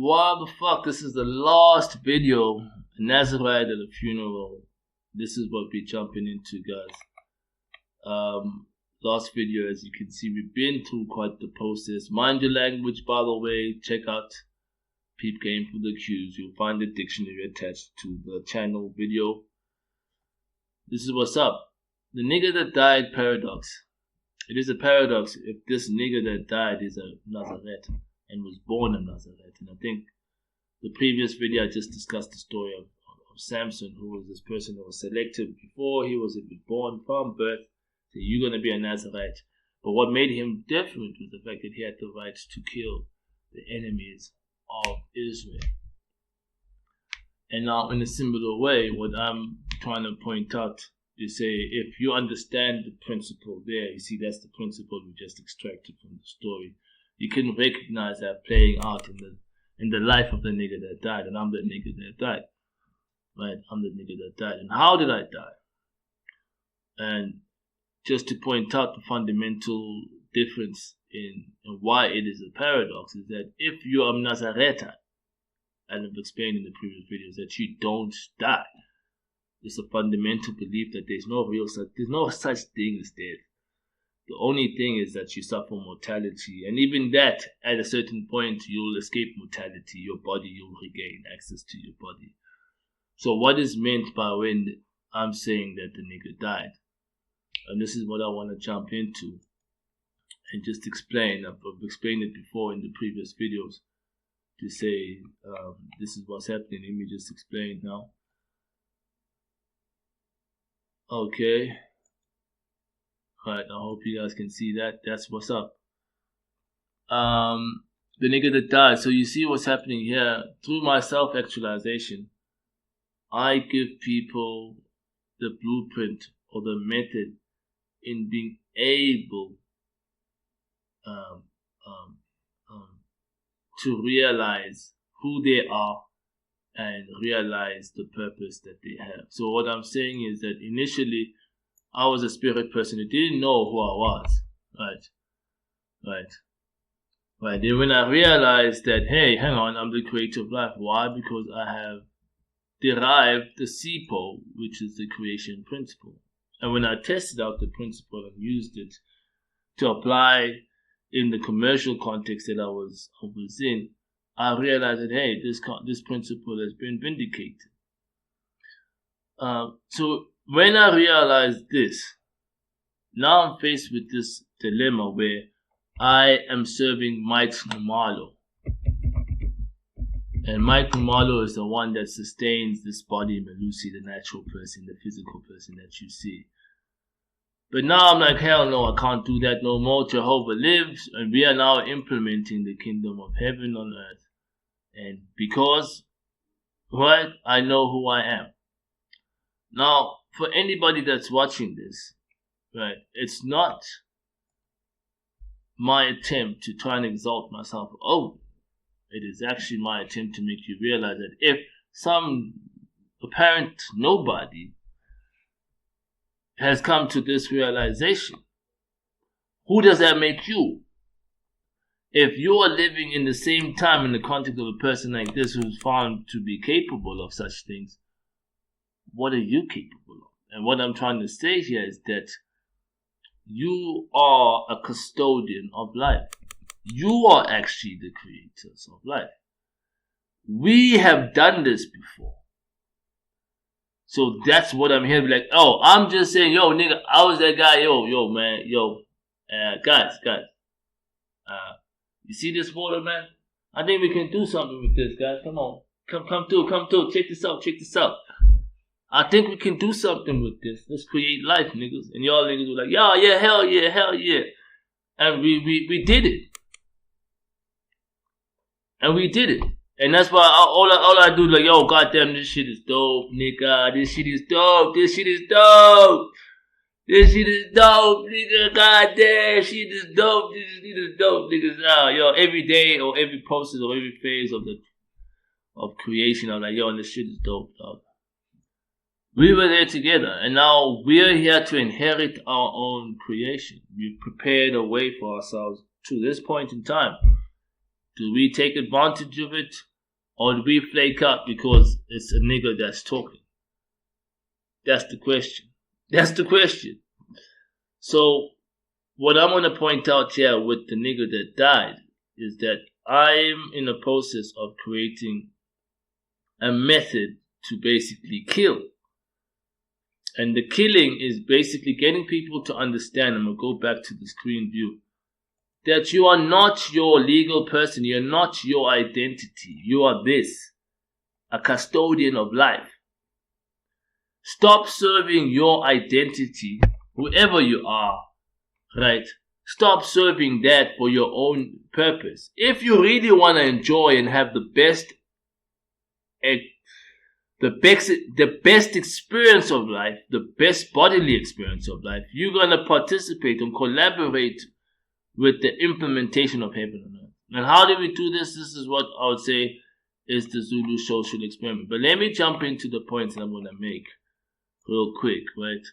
What the fuck? This is the last video, Nazirite at a funeral. This is what we're jumping into, guys. Last video, as you can see, we've been through quite the process. Mind your language, by the way. Check out Peep Game for the cues. You'll find the dictionary attached to the channel video. This is what's up. The nigga that died paradox. It is a paradox if this nigga that died is a Nazirite and was born a Nazirite. And I think the previous video I just discussed the story of Samson, who was this person that was selected before he was born from birth. So you're going to be a Nazirite. But what made him different was the fact that he had the right to kill the enemies of Israel. And now, in a similar way, what I'm trying to point out is say, if you understand the principle there, you see that's the principle we just extracted from the story. You can recognize that playing out in the life of the nigga that died, and I'm the nigga that died. Right? I'm the nigga that died. And how did I die? And just to point out the fundamental difference in why it is a paradox is that if you are Nazirite, and I've explained in the previous videos that you don't die. It's a fundamental belief that there's no such thing as death. The only thing is that you suffer mortality, and even that, at a certain point, you'll escape mortality. Your body, you'll regain access to your body. So what is meant by when I'm saying that the nigga died? And this is what I want to jump into and just explain. I've explained it before in the previous videos to say this is what's happening. Let me just explain now. Okay. Alright, I hope you guys can see that. That's what's up. The nigga that died. So you see what's happening here. Through my self-actualization, I give people the blueprint or the method in being able to realize who they are and realize the purpose that they have. So what I'm saying is that initially I was a spirit person who didn't know who I was. Right. Then when I realized that, hey, hang on, I'm the creator of life. Why? Because I have derived the SIPO, which is the creation principle. And when I tested out the principle and used it to apply in the commercial context that I was in, I realized that, hey, this principle has been vindicated. So when I realized this, now I'm faced with this dilemma where I am serving Mike Numalo. And Mike Numalo is the one that sustains this body, Melusi, the natural person, the physical person that you see. But now I'm like, hell no, I can't do that no more. Jehovah lives, and we are now implementing the kingdom of heaven on earth. And because, right, I know who I am. Now, for anybody that's watching this, right, it's not my attempt to try and exalt myself. Oh, it is actually my attempt to make you realize that if some apparent nobody has come to this realization, who does that make you? If you are living in the same time in the context of a person like this who's found to be capable of such things, what are you capable of? And what I'm trying to say here is that you are a custodian of life. You are actually the creators of life. We have done this before. So that's what I'm here to be like, oh, I'm just saying, yo, nigga, I was that guy, yo, man, guys, you see this water, man? I think we can do something with this, guys. Come on. Come through. Check this out. I think we can do something with this. Let's create life, niggas. And y'all niggas were like, yeah, hell yeah. And we did it. And that's why all I do is like, yo, goddamn, this shit is dope, nigga. This shit is dope, nigga. Goddamn, shit is dope. This shit is dope, niggas. Yo, every day or every process or every phase of creation, I'm like, yo, this shit is dope, dog. We were there together, and now we're here to inherit our own creation. We've prepared a way for ourselves to this point in time. Do we take advantage of it? Or do we flake out because it's a nigga that's talking? That's the question. That's the question. So, what I'm going to point out here with the nigga that died is that I'm in the process of creating a method to basically kill. And the killing is basically getting people to understand, I'm going to go back to the screen view, that you are not your legal person, you're not your identity, you are this, a custodian of life. Stop serving your identity, whoever you are, right? Stop serving that for your own purpose. If you really want to enjoy and have the best experience of life, the best bodily experience of life, you're going to participate and collaborate with the implementation of heaven on earth. And how do we do this? This is what I would say is the Zulu social experiment. But let me jump into the points that I'm going to make real quick, right?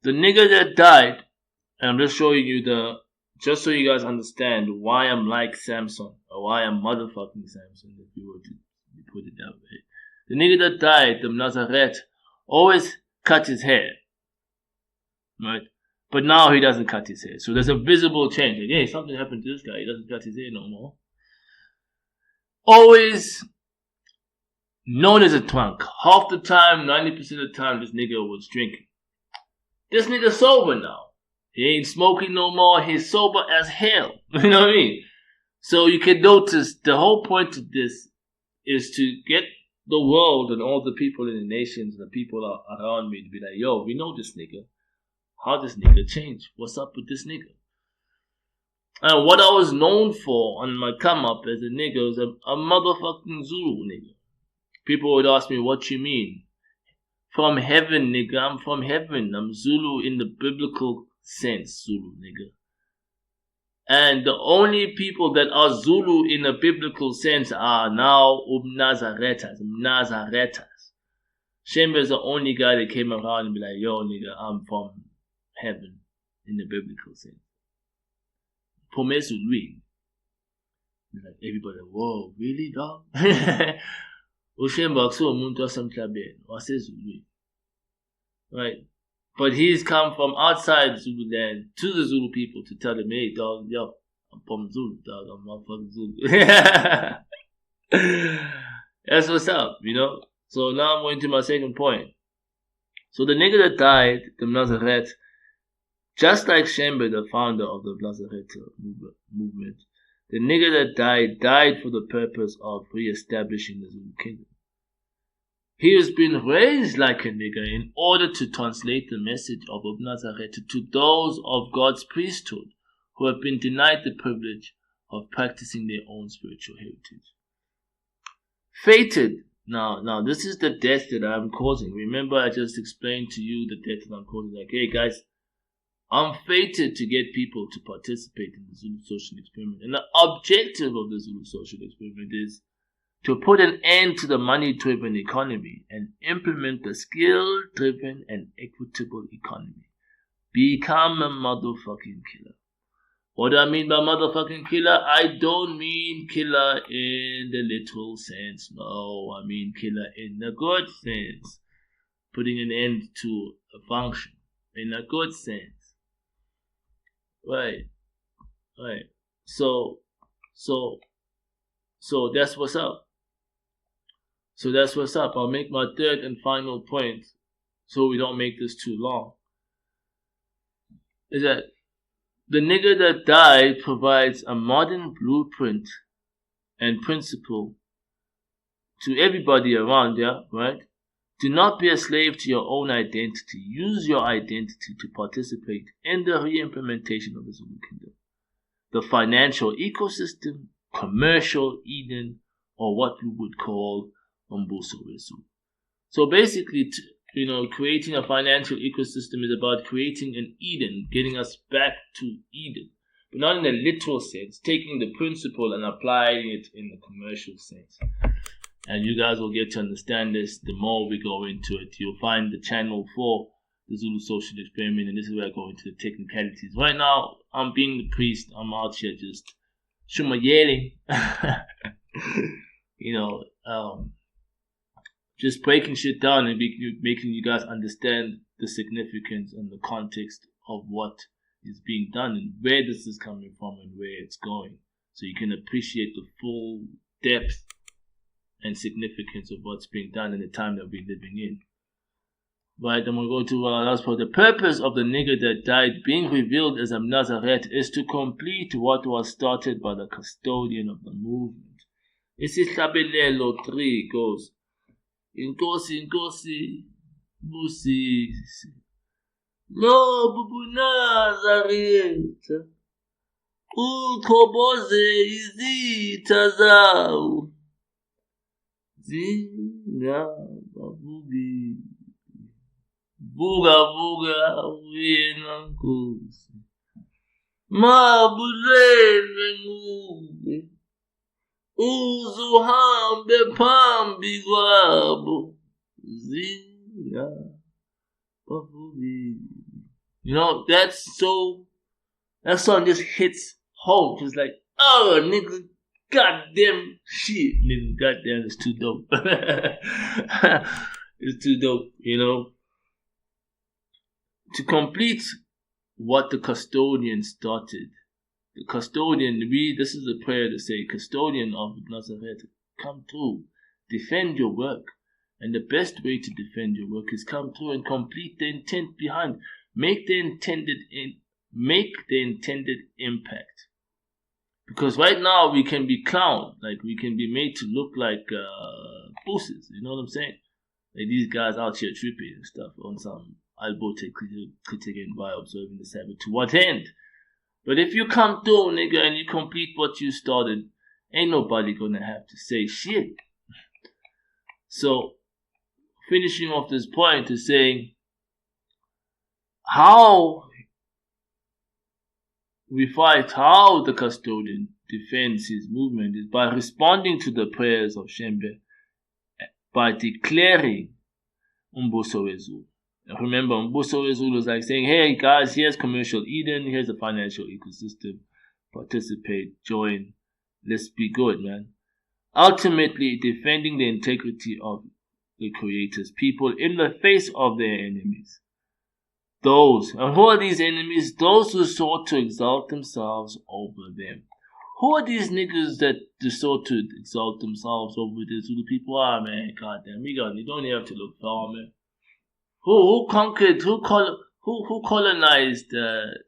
The nigga that died, and I'm just showing you just so you guys understand why I'm like Samson, or why I'm motherfucking Samson, if you were to put it that way. The nigga that died, the NAZIRITE, always cut his hair, right? But now he doesn't cut his hair. So there's a visible change. Like, hey, something happened to this guy. He doesn't cut his hair no more. Always known as a twunk. Half the time, 90% of the time, this nigga was drinking. This nigga's sober now. He ain't smoking no more. He's sober as hell. You know what I mean? So you can notice the whole point of this is to get the world and all the people in the nations, the people around me to be like, yo, we know this nigga. How this nigga changed? What's up with this nigga? And what I was known for on my come up as a nigga was a motherfucking Zulu nigga. People would ask me, what you mean? From heaven, nigga. I'm from heaven. I'm Zulu in the biblical sense, Zulu nigga. And the only people that are Zulu in a biblical sense are now NAZIRITES. Shemba is the only guy that came around and be like, yo nigga, I'm from heaven in the biblical sense. Promise Zulu. Like everybody, whoa, really dog? Ushemba akusiwo umuntu wasemhlabeni waseZulu. Right? But he's come from outside Zululand to the Zulu people to tell them, hey dog, yo, I'm from Zulu, dog, I'm motherfucking Zulu. That's what's up, you know? So now I'm going to my second point. So the nigga that died, the NAZIRITE, just like Shemba, the founder of the NAZIRITE movement, the nigga that died for the purpose of re-establishing the Zulu kingdom. He has been raised like a nigga in order to translate the message of NAZIRITE to those of God's priesthood who have been denied the privilege of practicing their own spiritual heritage. Fated. Now, this is the death that I'm causing. Remember, I just explained to you the death that I'm causing. Like, hey guys, I'm fated to get people to participate in the Zulu social experiment. And the objective of the Zulu social experiment is to put an end to the money-driven economy and implement the skill-driven and equitable economy. Become a motherfucking killer. What do I mean by motherfucking killer? I don't mean killer in the literal sense. No, I mean killer in the good sense. Putting an end to a function in a good sense. Right. So that's what's up. I'll make my third and final point so we don't make this too long. Is that the nigga that died provides a modern blueprint and principle to everybody around there, right? Do not be a slave to your own identity. Use your identity to participate in the re-implementation of the Zulu kingdom. The financial ecosystem, commercial Eden, or what we would call Umbuso Wesu. So basically, creating a financial ecosystem is about creating an Eden, getting us back to Eden. But not in a literal sense, taking the principle and applying it in the commercial sense. And you guys will get to understand this the more we go into it. You'll find the channel for the Zulu social experiment, and this is where I go into the technicalities. Right now, I'm being the priest. I'm out here just shumayeli. just breaking shit down and making you guys understand the significance and the context of what is being done and where this is coming from and where it's going, so you can appreciate the full depth and significance of what's being done in the time that we're living in. Right, and we'll go to last part. The purpose of the nigger that died being revealed as a Nazarite is to complete what was started by the custodian of the movement. Isihlabelelo 3 goes, Inkosi, Inkosi, Busisi. Lo bubu Nazarite, uchoboze izitha zawo, zingababuki. Buga buga wena Nkosi, mabulele ngube, uzuhambe phambi kwabo, zingababuki. You know, that song just hits home. It's like, oh nigga, goddamn shit, nigga, goddamn, it's too dope. It's too dope, you know. To complete what the custodian started, the custodian, this is a prayer to say, custodian of Nazarite, come through, defend your work. And the best way to defend your work is come through and complete the intent behind, make the intended impact. Because right now we can be clowned, like we can be made to look like pussies, you know what I'm saying? Like these guys out here tripping and stuff on some albote critiquing by observing the Sabbath. To what end? But if you come through, nigga, and you complete what you started, ain't nobody gonna have to say shit. So, finishing off this point is saying how we fight, how the custodian defends his movement is by responding to the prayers of Shembe, by declaring Umbuso Wezulu. Remember, Umbuso Wezulu is like saying, hey guys, here's commercial Eden, here's a financial ecosystem, participate, join, let's be good, man. Ultimately, defending the integrity of the Creator's people in the face of their enemies. Those, and who are these enemies? Those who sought to exalt themselves over them. Who are these niggas that sought to exalt themselves over the Zulu people? Ah, man, goddamn, you don't even have to look far, man. Who conquered, who colonized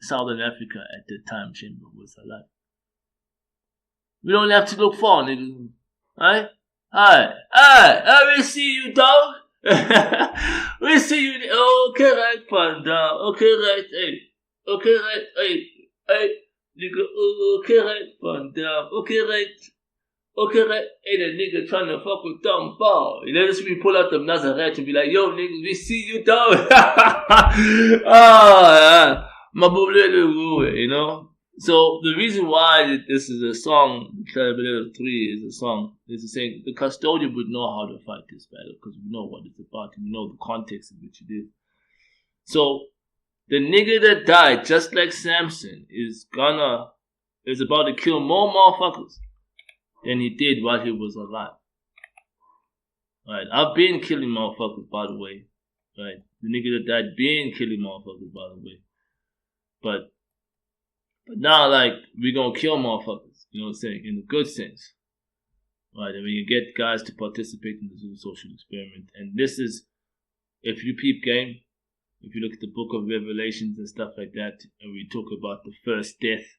Southern Africa at the time Chamber was alive? We don't have to look far, nigga. Alright? We see you, dog. We see you. Okay, right, pan down. Okay, right, hey. Okay, right, hey. Nigga, okay, right, pan down. Okay, right. Okay, right. Hey, the nigga trying to fuck with dumb ball. You let us pull out the Nazarite and be like, yo, nigga, we see you, dog. My boy, you know? So the reason why this is a song, Untitled 3 is a song, is saying the custodian would know how to fight this battle because we know what it's about and we know the context in which it is. So the nigga that died, just like Samson, is about to kill more motherfuckers than he did while he was alive. Right? I've been killing motherfuckers, by the way. Right? The nigga that died been killing motherfuckers, by the way. But now, like, we're gonna kill motherfuckers, you know what I'm saying, in a good sense. Right, and we can get guys to participate in the social experiment. And this is, if you peep game, if you look at the book of Revelations and stuff like that, and we talk about the first death,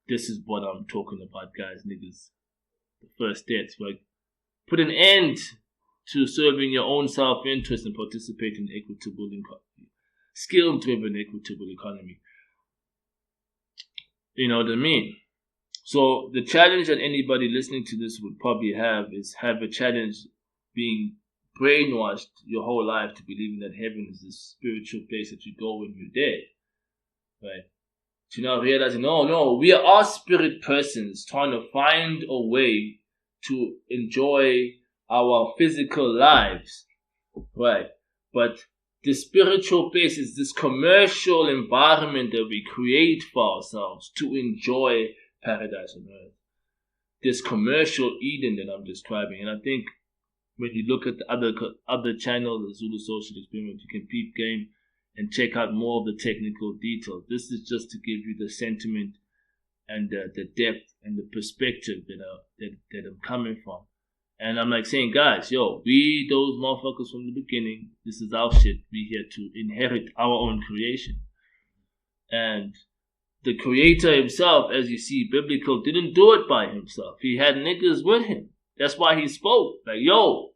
this is what I'm talking about, guys, niggas. The first death, like, put an end to serving your own self-interest and participate in equitable, skill-driven equitable economy. You know what I mean? So the challenge that anybody listening to this would probably have a challenge being brainwashed your whole life to believing that heaven is this spiritual place that you go when you're dead. Right? To now realizing, no, we are spirit persons trying to find a way to enjoy our physical lives. Right? But the spiritual place is this commercial environment that we create for ourselves to enjoy paradise on earth. This commercial Eden that I'm describing. And I think when you look at the other channel, the Zulu Social Experiment, you can peep game and check out more of the technical details. This is just to give you the sentiment and the depth and the perspective that I'm coming from. And I'm like saying, guys, yo, we those motherfuckers from the beginning, this is our shit. We here to inherit our own creation. And the creator himself, as you see, biblical, didn't do it by himself. He had niggas with him. That's why he spoke. Like, yo.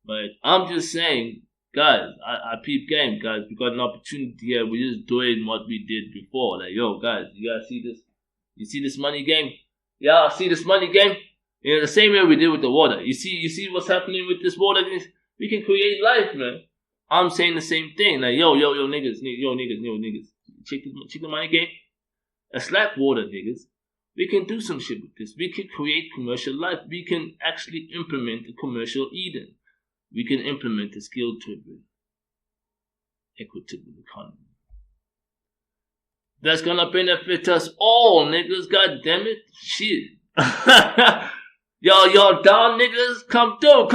But I'm just saying, guys, I peep game, guys. We got an opportunity here. We're just doing what we did before. Like, yo, guys, you guys see this? You see this money game? Yeah, I see this money game. You know, the same way we did with the water. You see what's happening with this water? We can create life, man. I'm saying the same thing. Like, yo, niggas. Check the money game. It's like water, niggas. We can do some shit with this. We can create commercial life. We can actually implement a commercial Eden. We can implement a skill-driven, equitable economy. That's gonna benefit us all, niggas. God damn it. Shit. Y'all down, niggas? Come through.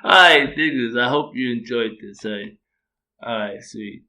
Alright, niggas. I hope you enjoyed this, alright? Alright, sweet.